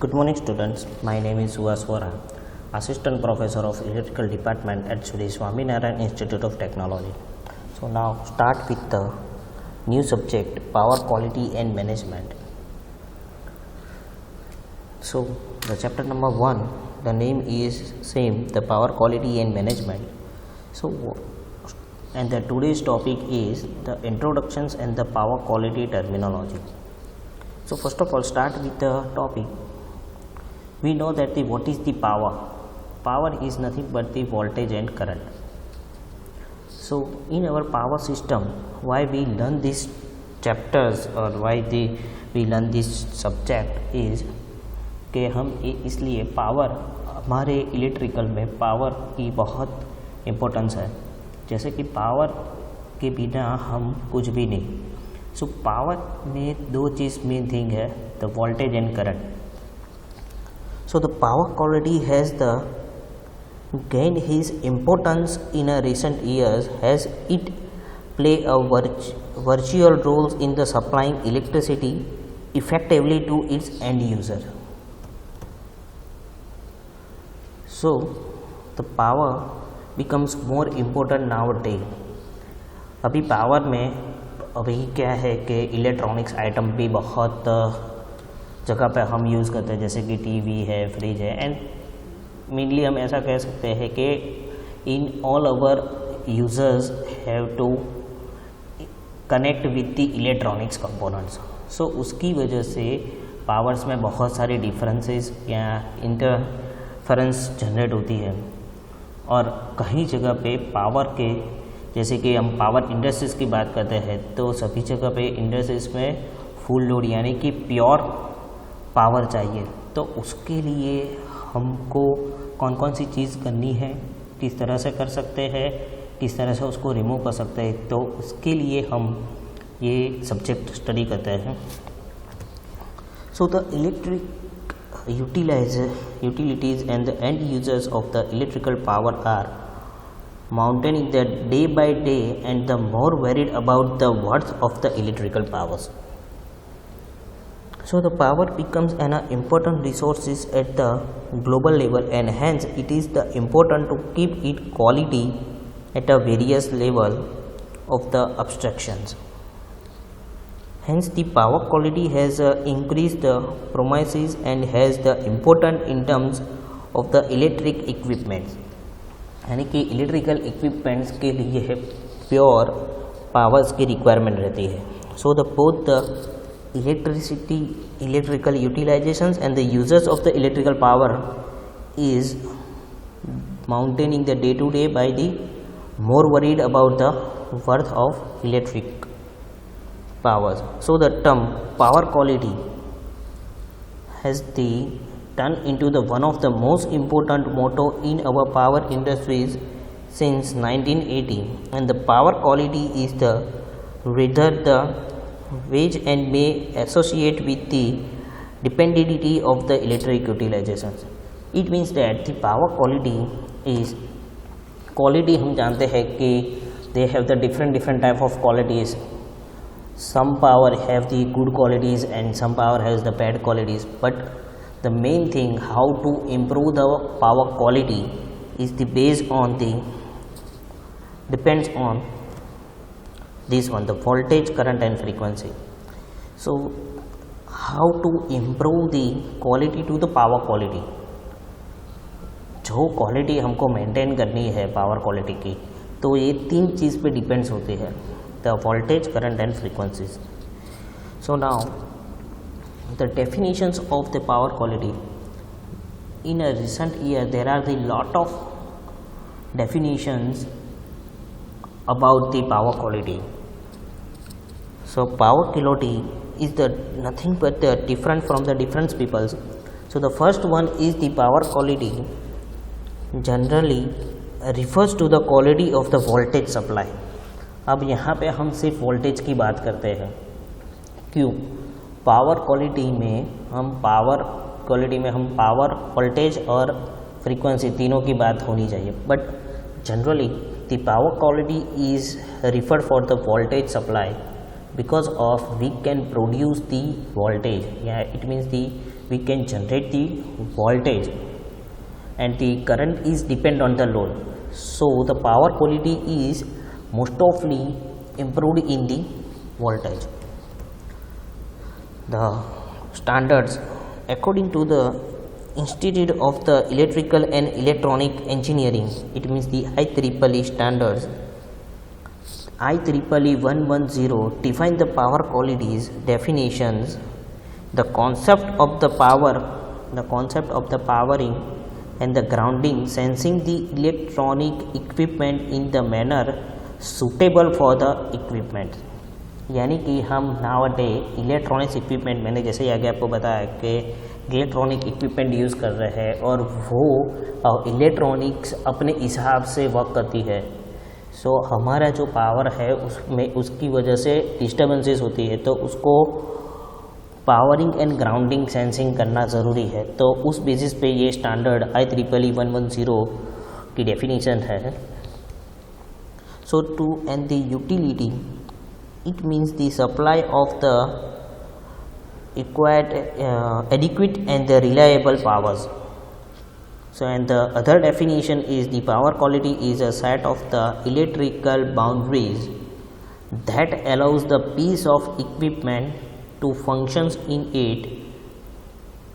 Good morning students, my name is Suvas Vora, Assistant Professor of Electrical Department at Sri Swaminarayan Institute of Technology. So now start with the new subject Power Quality and Management. So the chapter number 1, the name is same, the Power Quality and Management. And the today's topic is the introductions and the power quality terminology. So first of all, start with the topic. We know that what is the power? Power is nothing but the voltage and current. So in our power system, why we learn these chapters or why we learn this subject is कि हम इसलिए power हमारे electrical में power की बहुत importance है. जैसे कि पावर के बिना हम कुछ भी नहीं. सो पावर में दो चीज़ मेन थिंग है, the voltage and current. So the power quality has gained his importance in recent years as it play a virtual role in the supplying electricity effectively to its end user. So the power becomes more important nowadays. अभी power में अभी क्या है कि electronics item भी बहुत जगह पे हम यूज़ करते हैं, जैसे कि टीवी है, फ्रिज है, एंड मेनली हम ऐसा कह सकते हैं कि in all our users have to connect with the electronics components. So उसकी वजह से पावर्स में बहुत सारे डिफरेंसेस या इंटरफेरेंस जनरेट होती है. और कहीं जगह पे पावर के, जैसे कि हम पावर इंडस्ट्रीज़ की बात करते हैं, तो सभी जगह पे इंडस्ट्रीज़ में फुल लोड यानी कि प्योर पावर चाहिए. तो उसके लिए हमको कौन कौन सी चीज़ करनी है, किस तरह से कर सकते हैं, किस तरह से उसको रिमूव कर सकते हैं, तो उसके लिए हम ये सब्जेक्ट स्टडी करते हैं. So the electric utilities and the end users of the electrical power are mounting the day by day and the more worried about the worth of the electrical powers. So the power becomes an important resources at the global level, and hence it is the important to keep it quality at a various level of the abstractions. Hence the power quality has increased the promises and has the important in terms of the electric equipments. यानी कि electrical equipments के लिए है pure powers की requirement रहती है. So the both the electrical utilizations and the users of the electrical power is maintaining the day to day by the more worried about the worth of electric powers. So the term power quality has turned into the one of the most important motto in our power industries since 1980, and the power quality is the rather the which and may associate with the dependability of the electric utilizations. It means that the power quality is quality. हम जानते हैं कि they have the different type of qualities. Some power have the good qualities and some power has the bad qualities, but the main thing how to improve the power quality is the based on the depends on this one, the voltage, current and frequency. So how to improve the quality to the power quality? जो quality हमको maintain करनी है power quality की, तो ये तीन चीज़ पे depends होती है, the voltage, current and frequencies. So now the definitions of the power quality. In a recent year there are the lot of definitions about the power quality. So power quality is the nothing but the different from the different peoples. So the first one is the power quality generally refers to the quality of the voltage supply. अब यहाँ पे हम सिर्फ voltage की बात करते हैं. क्यों? पावर क्वालिटी में हम पावर, वोल्टेज और फ्रीक्वेंसी तीनों की बात होनी चाहिए. But generally the power quality is referred for the voltage supply because of we can produce the voltage, yeah, it means the we can generate the voltage and the current is depend on the load. So the power quality is most often improved in the voltage. The standards according to the Institute of the Electrical and Electronic Engineering, it means the IEEE standards, IEEE 110 define the power qualities definitions, the concept of the powering and the grounding, sensing the electronic equipment in the manner suitable for the equipment. यानी कि हम नावडे electronics equipment, मैंने जैसे ही आगे आपको बताया कि electronic equipment use कर रहे हैं और वो इलेक्ट्रॉनिक्स अपने हिसाब से वर्क करती है. सो हमारा जो पावर है उसमें उसकी वजह से डिस्टर्बेंसेस होती है, तो उसको पावरिंग एंड ग्राउंडिंग सेंसिंग करना ज़रूरी है. तो उस बेसिस पे ये स्टैंडर्ड IEEE 110 की डेफिनेशन है. So to end the utility, it means the supply of the adequate and the reliable powers. So and the other definition is the power quality is a set of the electrical boundaries that allows the piece of equipment to functions in its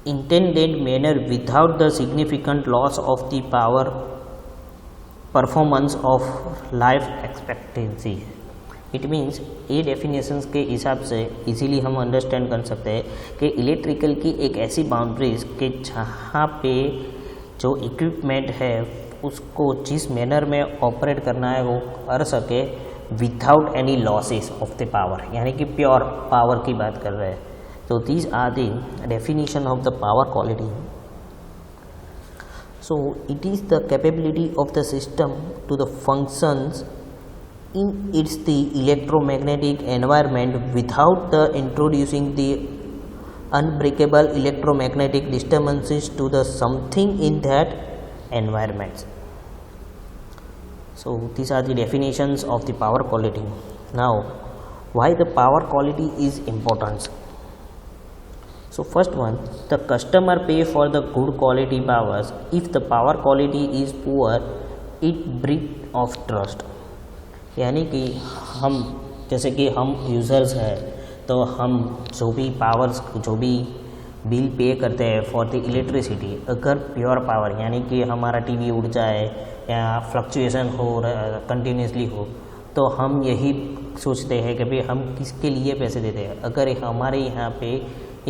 intended manner without the significant loss of the power performance of life expectancy. It means ये definitions के हिसाब से easily हम understand कर सकते हैं कि electrical की एक ऐसी बाउंड्रीज कि जहाँ पे जो इक्विपमेंट है उसको जिस मैनर में ऑपरेट करना है वो कर सके without any losses of the power, यानी कि प्योर पावर की बात कर रहे हैं. तो these are the definition of the power quality. So it is the capability of the system to the functions in its the electromagnetic environment without the introducing the unbreakable electromagnetic disturbances to the something in that environment. So these are the definitions of the power quality. Now why the power quality is important? So first one, the customer pay for the good quality powers. If the power quality is poor, it breeds of trust. यानी कि हम जैसे कि हम users हैं तो हम जो भी पावर्स जो भी बिल पे करते हैं फॉर द इलेक्ट्रिसिटी, अगर प्योर पावर यानी कि हमारा टीवी उड़ जाए या फ्लक्चुएशन हो कंटिन्यूसली हो, तो हम यही सोचते हैं कि भाई हम किसके लिए पैसे देते हैं. अगर हमारे यहाँ पे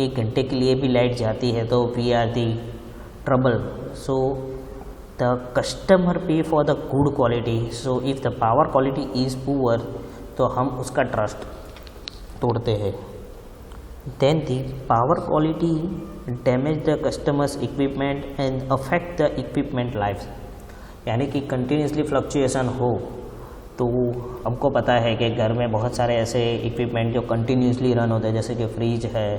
1 घंटे के लिए भी लाइट जाती है तो we are the trouble. So the customer pay for the good quality. So if the power quality is poor, तो हम उसका ट्रस्ट तोड़ते हैं. Then the power quality damage the customer's equipment and affect the equipment lives. यानी कि continuously fluctuation हो तो हमको पता है कि घर में बहुत सारे ऐसे इक्विपमेंट जो कंटिन्यूसली रन होते हैं, जैसे कि फ्रिज है,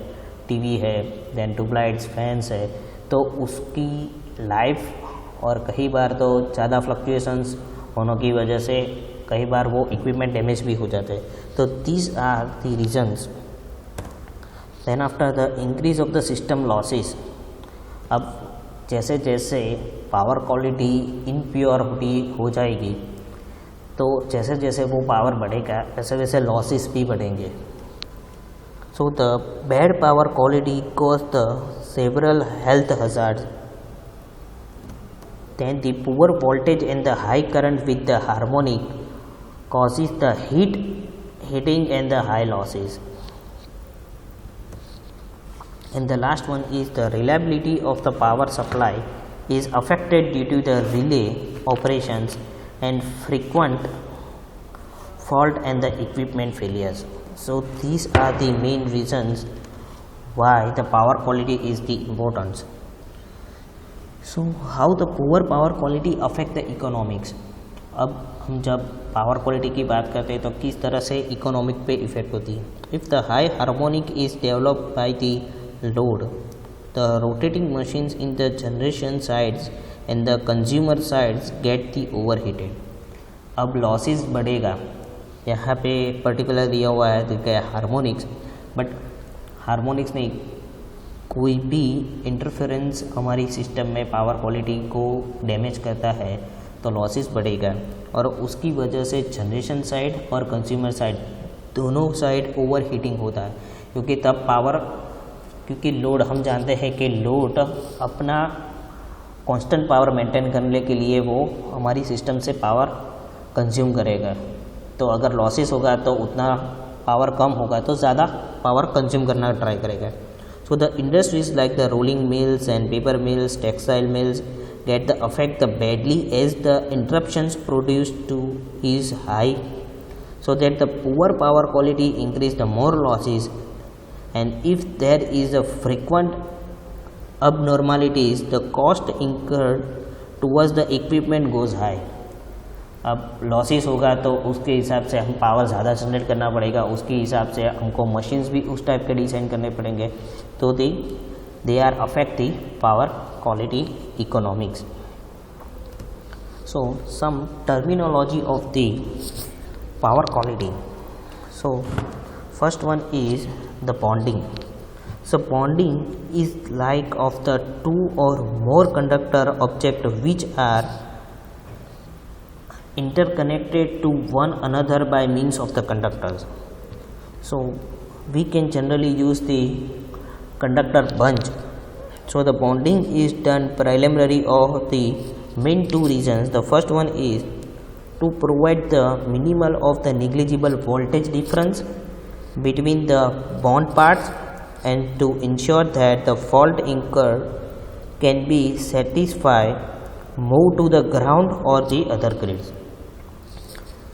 टीवी है, देन ट्यूबलाइट्स, फैंस है, तो उसकी लाइफ और कई बार तो ज़्यादा फ्लक्चुएशंस होने की वजह से कई बार वो इक्विपमेंट डैमेज भी हो जाते हैं. तो these are the reasons. Then after the increase of the system losses, अब जैसे जैसे पावर क्वालिटी इनप्योरिटी हो जाएगी तो जैसे जैसे वो पावर बढ़ेगा वैसे वैसे लॉसेस भी बढ़ेंगे. So the bad power quality cause the several health hazards. Then the poor voltage and the high current with the harmonic causes the heating and the high losses. And the last one is the reliability of the power supply is affected due to the relay operations and frequent fault and the equipment failures. So these are the main reasons why the power quality is the importance. So how the poor power quality affect the economics. अब हम जब power quality की बात करते हैं तो किस तरह से इकोनॉमिक पे इफेक्ट होती है. If the high harmonic is developed by the load, the rotating machines in the generation sides and the consumer sides get the over heated. अब लॉसेस बढ़ेगा. यहाँ पे पर्टिकुलर दिया हुआ है हार्मोनिक्स, बट हार्मोनिक्स नहीं, कोई भी इंटरफेरेंस हमारी सिस्टम में पावर क्वालिटी को डैमेज करता है तो लॉसेस बढ़ेगा, और उसकी वजह से जनरेशन साइड और कंज्यूमर साइड दोनों साइड ओवर हीटिंग होता है, क्योंकि तब पावर, क्योंकि लोड, हम जानते हैं कि लोड अपना कांस्टेंट पावर मेंटेन करने के लिए वो हमारी सिस्टम से पावर कंज्यूम करेगा। तो अगर लॉसेस होगा तो उतना पावर कम होगा तो ज़्यादा पावर कंज्यूम करना ट्राई करेगा। So the industries like the rolling mills and paper mills, textile mills get the affect the badly as the interruptions produced to is high, so that the poor power quality increase the more losses, and if there is a frequent abnormalities the cost incurred towards the equipment goes high। अब losses होगा तो उसके हिसाब से हम power ज़्यादा generate करना पड़ेगा, उसके हिसाब से हमको मशीन्स भी उस टाइप के डिज़ाइन करने पड़ेंगे, तो they are affect the power quality economics। So some terminology of the power quality. So first one is the bonding. So bonding is like of the two or more conductor object which are interconnected to one another by means of the conductors. So we can generally use the conductor bunch. So the bonding is done primarily of the main two reasons. The first one is to provide the minimal of the negligible voltage difference between the bond parts and to ensure that the fault incurred can be satisfied move to the ground or the other grids.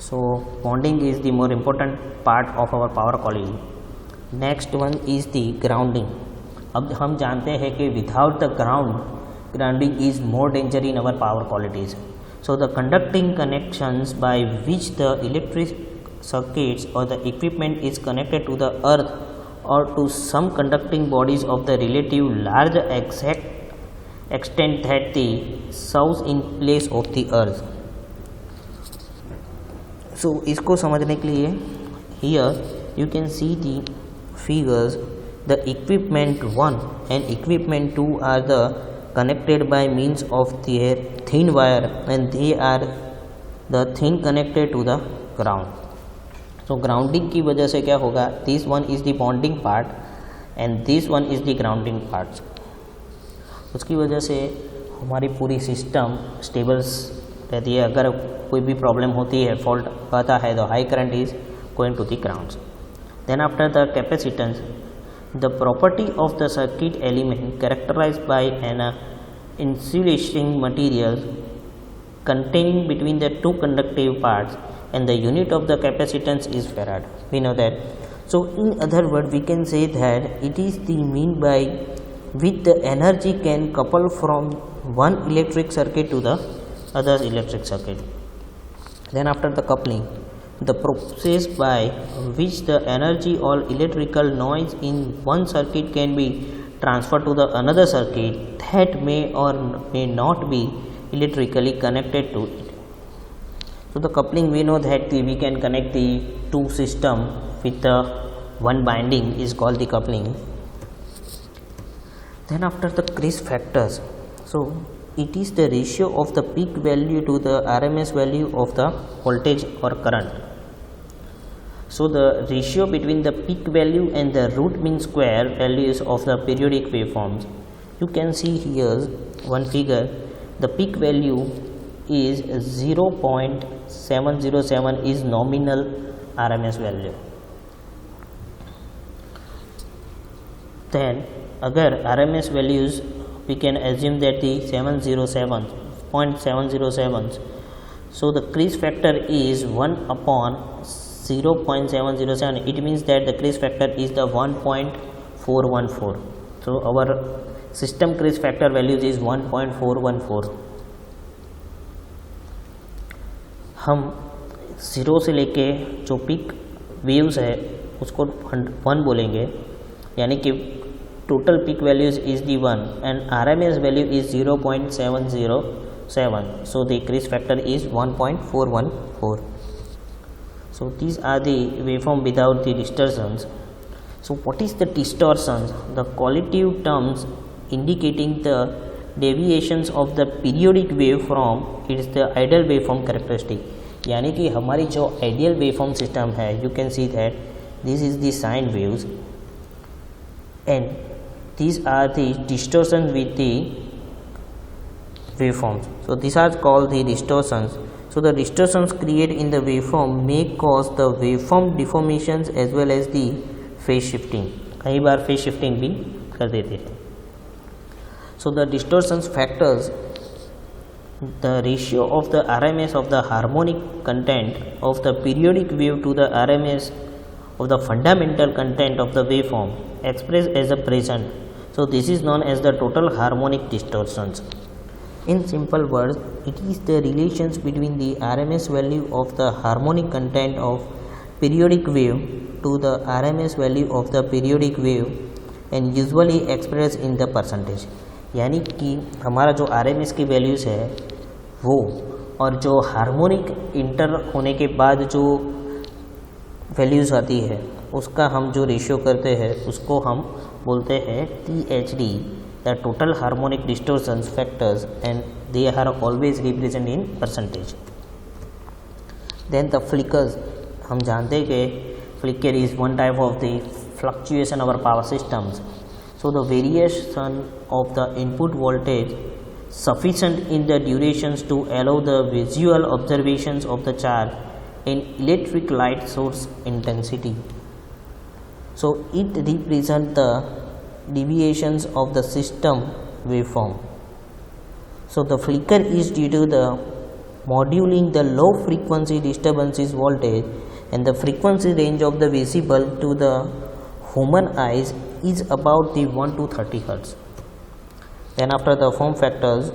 So bonding is the more important part of our power quality. Next one is the grounding. अब हम जानते हैं कि without the grounding is more danger in our power qualities. So the conducting connections by which the electric circuits or the equipment is connected to the earth or to some conducting bodies of the relative large extent that the serves in place of the earth. So इसको समझने के लिए here you can see the figures. The equipment 1 and equipment 2 are the connected by means of their thin wire, and they are the thin connected to the ground. So grounding की वजह से क्या होगा, this one is the bonding part and this one is the grounding part. उसकी वजह से हमारी पूरी सिस्टम स्टेबल रहती है। अगर कोई भी प्रॉब्लम होती है, फॉल्ट आता है, तो high current is going to the ground. Then after the capacitance, the property of the circuit element characterized by an insulating material containing between the two conductive parts, and the unit of the capacitance is farad. We know that. So in other words, we can say that it is the mean by which the energy can couple from one electric circuit to the other electric circuit. Then after the coupling, the process by which the energy or electrical noise in one circuit can be transferred to the another circuit that may or may not be electrically connected to it. So the coupling, we know that we can connect the two system with the one binding is called the coupling. Then after the Kris factors, so it is the ratio of the peak value to the RMS value of the voltage or current. So the ratio between the peak value and the root mean square values of the periodic waveforms. You can see here one figure. The peak value is 0.707 is nominal RMS value. Then अगर RMS values we can assume that the 0.707, so the Kris factor is 1 upon 0.707. It means that the Kris factor is the 1.414. So our system Kris factor values is 1.414. हम 0 से लेके जो pick waves है उसको 1 बोलेंगे, यानी कि total peak values is the 1 and RMS value is 0.707. So the Kris factor is 1.414. So these are the waveform without the distortions. So what is the distortions? The qualitative terms indicating the deviations of the periodic waveform is the ideal waveform characteristic. यानी कि हमारी जो ideal waveform system है, you can see that this is the sine waves and these are the distortions with the waveforms. So these are called the distortions. So the distortions created in the waveform may cause the waveform deformations as well as the phase shifting. कई बार phase shifting भी कर देते हैं. So the distortions factors the ratio of the RMS of the harmonic content of the periodic wave to the RMS of the fundamental content of the waveform expressed as a present. So this is known as the total harmonic distortions. In simple words, it is the relations between the RMS value of the harmonic content of periodic wave to the RMS value of the periodic wave and usually expressed in the percentage. यानी कि हमारा जो RMS की values है वो और जो harmonic inter होने के बाद जो वैल्यूज़ आती है उसका हम जो रेशियो करते हैं उसको हम बोलते हैं THD, the total harmonic distortions factors, and they are always represent in percentage. Then the flickers, हम जानते हैं कि flicker is one type of the fluctuation of our power systems. So the variation of the input voltage sufficient in the durations to allow the visual observations of the charge in electric light source intensity. So it represents the deviations of the system waveform. So the flicker is due to the modulating the low frequency disturbances voltage, and the frequency range of the visible to the human eyes is about the 1 to 30 Hertz. Then after the form factors,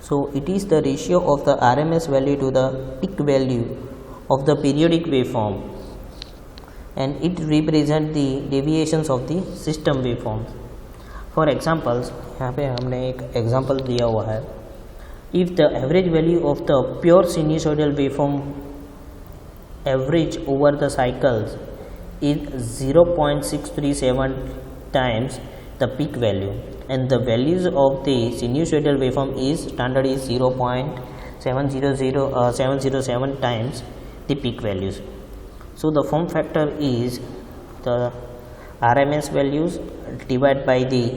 so it is the ratio of the RMS value to the peak value of the periodic waveform, and it represents the deviations of the system waveforms. For examples, यहाँ पे हमने एक example दिया हुआ है. If the average value of the pure sinusoidal waveform average over the cycles is 0.637 times the peak value, and the values of the sinusoidal waveform is standard is 0.707 times the peak values. So the form factor is the RMS values divided by the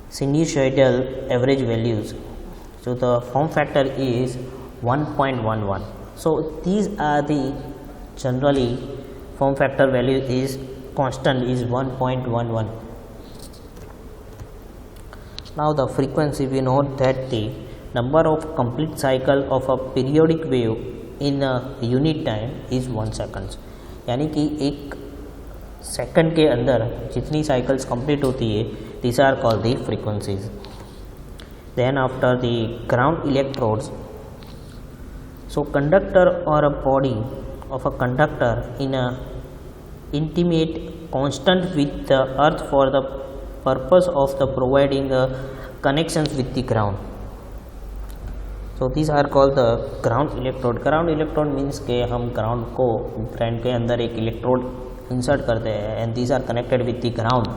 sinusoidal average values. So the form factor is 1.11. So these are the generally form factor value is constant is 1.11. Now the frequency, we know that the number of complete cycle of a periodic wave in a unit time is 1 seconds. यानी कि एक second के अंदर जितनी cycles complete होती है, these are called the frequencies. Then after the ground electrodes, so conductor or a body of a conductor in a intimate constant with the earth for the purpose of the providing connections with the ground. So these are called the ground electrode. Ground electrode means के हम ground को ground के अंदर एक electrode insert करते हैं, and these are connected with the ground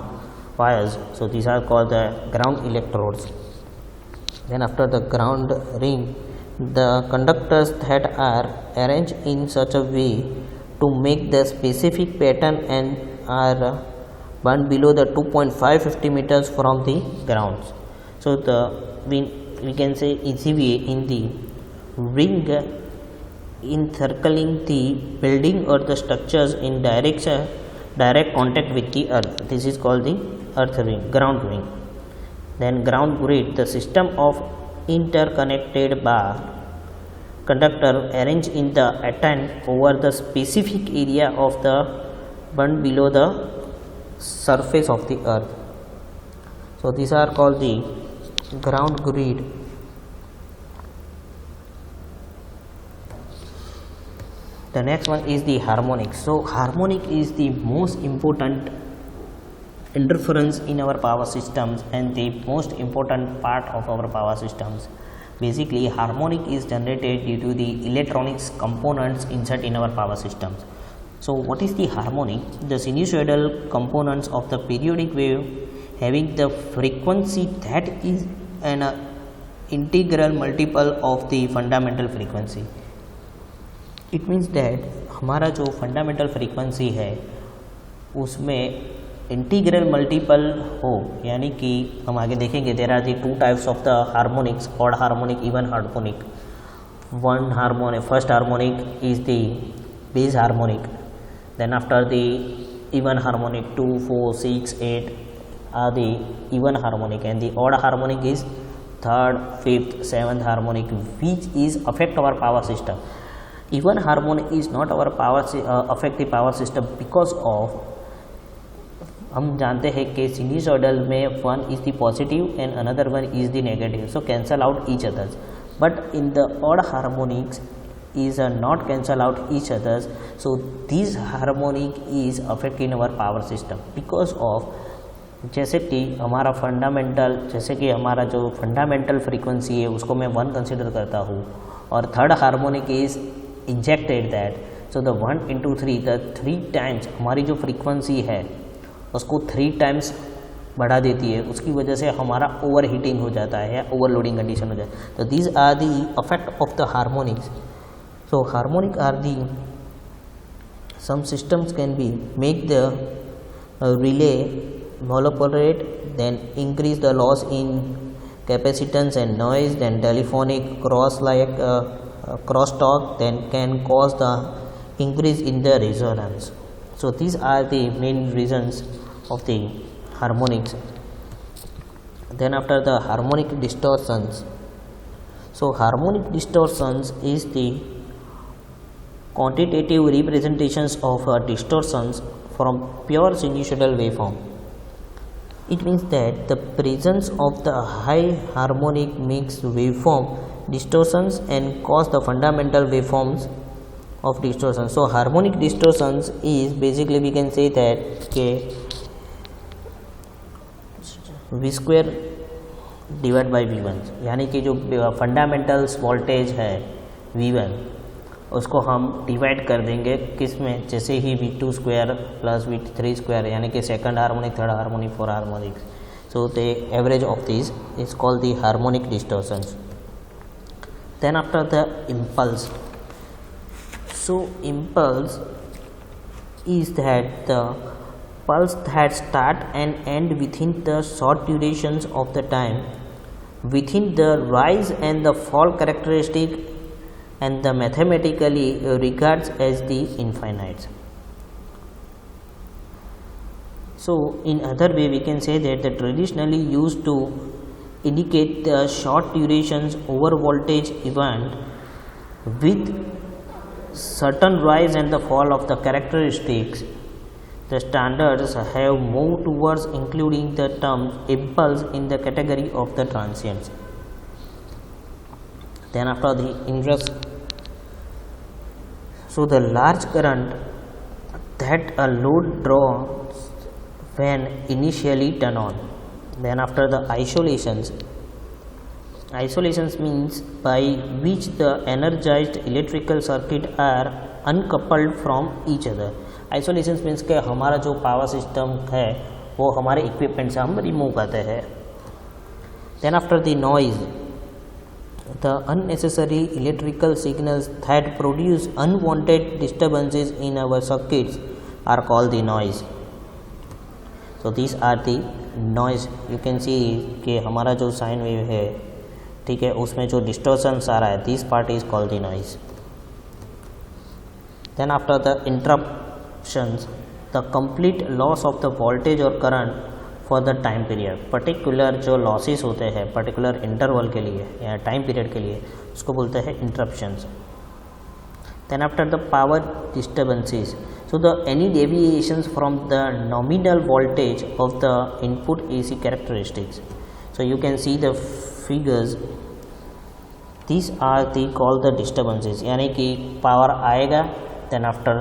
wires. So these are called the ground electrodes. Then after the ground ring, the conductors that are arranged in such a way to make the specific pattern and are burned below the 2.550 meters from the ground. So the we can say easy way in the ring encircling the building or the structures in direct contact with the earth. This is called the earth ring, ground ring. Then ground grid, the system of interconnected bar conductor arranged in the attend over the specific area of the burned below the surface of the earth. So these are called the ground grid. The next one is the harmonic. So harmonic is the most important interference in our power systems and the most important part of our power systems. Basically, harmonic is generated due to the electronics components inside in our power systems. So what is the harmonic? The sinusoidal components of the periodic wave having the frequency that is an integral multiple of the fundamental frequency. It means that हमारा जो fundamental frequency है उसमें integral multiple हो, यानी कि हम आगे देखेंगे there are the two types of the harmonics, odd harmonic, even harmonic. One harmonic, first harmonic is the base harmonic, then after the even harmonic 2, 4, 6, 8 are the even harmonic, and the odd harmonic is third, fifth, seventh harmonic, which is affect our power system. Even harmonic is not our power affect the power system because of हम जानते हैं कि sinusoidal में one is the positive and another one is the negative, so cancel out each others. But in the odd harmonics is not cancel out each others, so this harmonic is affecting our power system because of, जैसे कि हमारा fundamental, जैसे कि हमारा जो fundamental frequency है उसको मैं 1 कंसिडर करता हूँ और third harmonic is injected that, so the 1 into 3, the 3 times हमारी जो फ्रीक्वेंसी है उसको 3 टाइम्स बढ़ा देती है, उसकी वजह से हमारा ओवर हीटिंग हो जाता है या ओवरलोडिंग कंडीशन हो जाता है. तो these are the affect of the harmonics. So harmonic are the some systems can be make the relay monopolarate, then increase the loss in capacitance and noise, then telephonic crosstalk, then can cause the increase in the resonance. So these are the main reasons of the harmonics. Then after the harmonic distortions, so harmonic distortions is the quantitative representations of distortions from pure sinusoidal waveform. It means that the presence of the high harmonic makes waveform distortions and cause the fundamental waveforms of distortion. So harmonic distortions is basically we can say that V square divide by V1, यानी कि जो fundamentals voltage है V1 उसको हम divide कर देंगे किस में, जैसे ही V2 square plus V3 square, यानी कि second harmonic, third harmonic, four harmonic. So the average of this is called the harmonic distortions. Then after the impulse, so impulse is that the pulse that start and end within the short durations of the time within the rise and the fall characteristic and the mathematically regards as the infinite. So in other way we can say that the traditionally used to indicate the short durations over voltage event with certain rise and the fall of the characteristics. The standards have moved towards including the term impulse in the category of the transients. Then after the inverse, so the large current that a load draws when initially turned on. Then after the isolations, isolations means by which the energized electrical circuit are uncoupled from each other. Isolations means कि हमारा जो power system है वो हमारे equipment से हम remove करते हैं. Then after the noise, the unnecessary electrical signals that produce unwanted disturbances in our circuits are called the noise. So these are the noise. You can see कि हमारा जो साइन वेव है, ठीक है, उसमें जो डिस्टॉर्शंस आ रहा है, this part is called the noise. Then after the interruptions, the complete loss of the voltage और current for the time period. Particular जो लॉसेस होते हैं पर्टिकुलर इंटरवल के लिए या टाइम पीरियड के लिए, उसको बोलते हैं interruptions. Then after the power disturbances, so the any deviations from the nominal voltage of the input AC characteristics. So you can see the figures, these are the called the disturbances, यानी कि power आएगा then after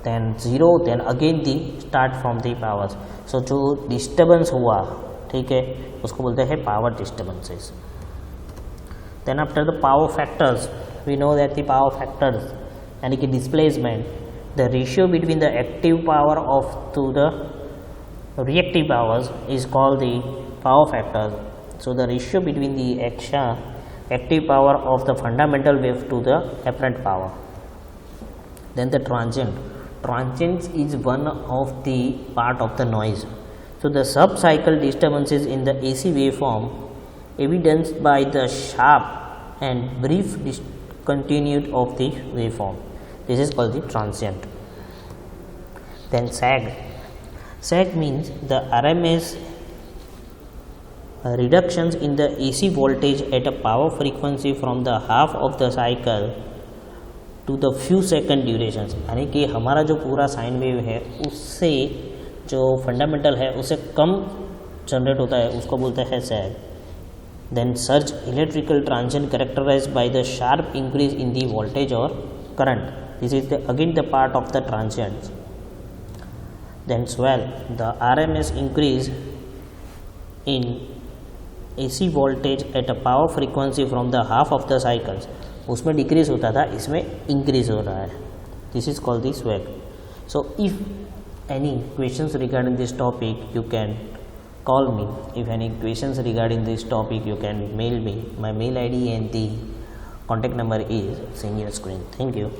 then zero then again the start from the powers. So जो disturbance हुआ, ठीक है, उसको बोलते हैं power disturbances. Then after the power factors, we know that the power factors यानी कि displacement The ratio between the active power of to the reactive powers is called the power factor. So the ratio between the active power of the fundamental wave to the apparent power. Then the transient. Transient is one of the part of the noise. So the sub-cycle disturbances in the AC waveform evidenced by the sharp and brief discontinuity of the waveform. This is called the transient. Then sag. Sag means the RMS reductions in the AC voltage at a power frequency from the half of the cycle to the few second duration, यानी कि हमारा जो पूरा sine wave है उससे जो fundamental है उससे कम जनरेट होता है, उसको बोलते हैं sag. Then surge. Electrical transient characterised by the sharp increase in the voltage और current. This is the again the part of the transient. Then swell. The RMS increase in AC voltage at a power frequency from the half of the cycles. उसमें decrease होता था, इसमें increase हो रहा है. This is called the swag. So if any questions regarding this topic, you can call me. If any questions regarding this topic, you can mail me. My mail ID and the contact number is seen on your screen. Thank you.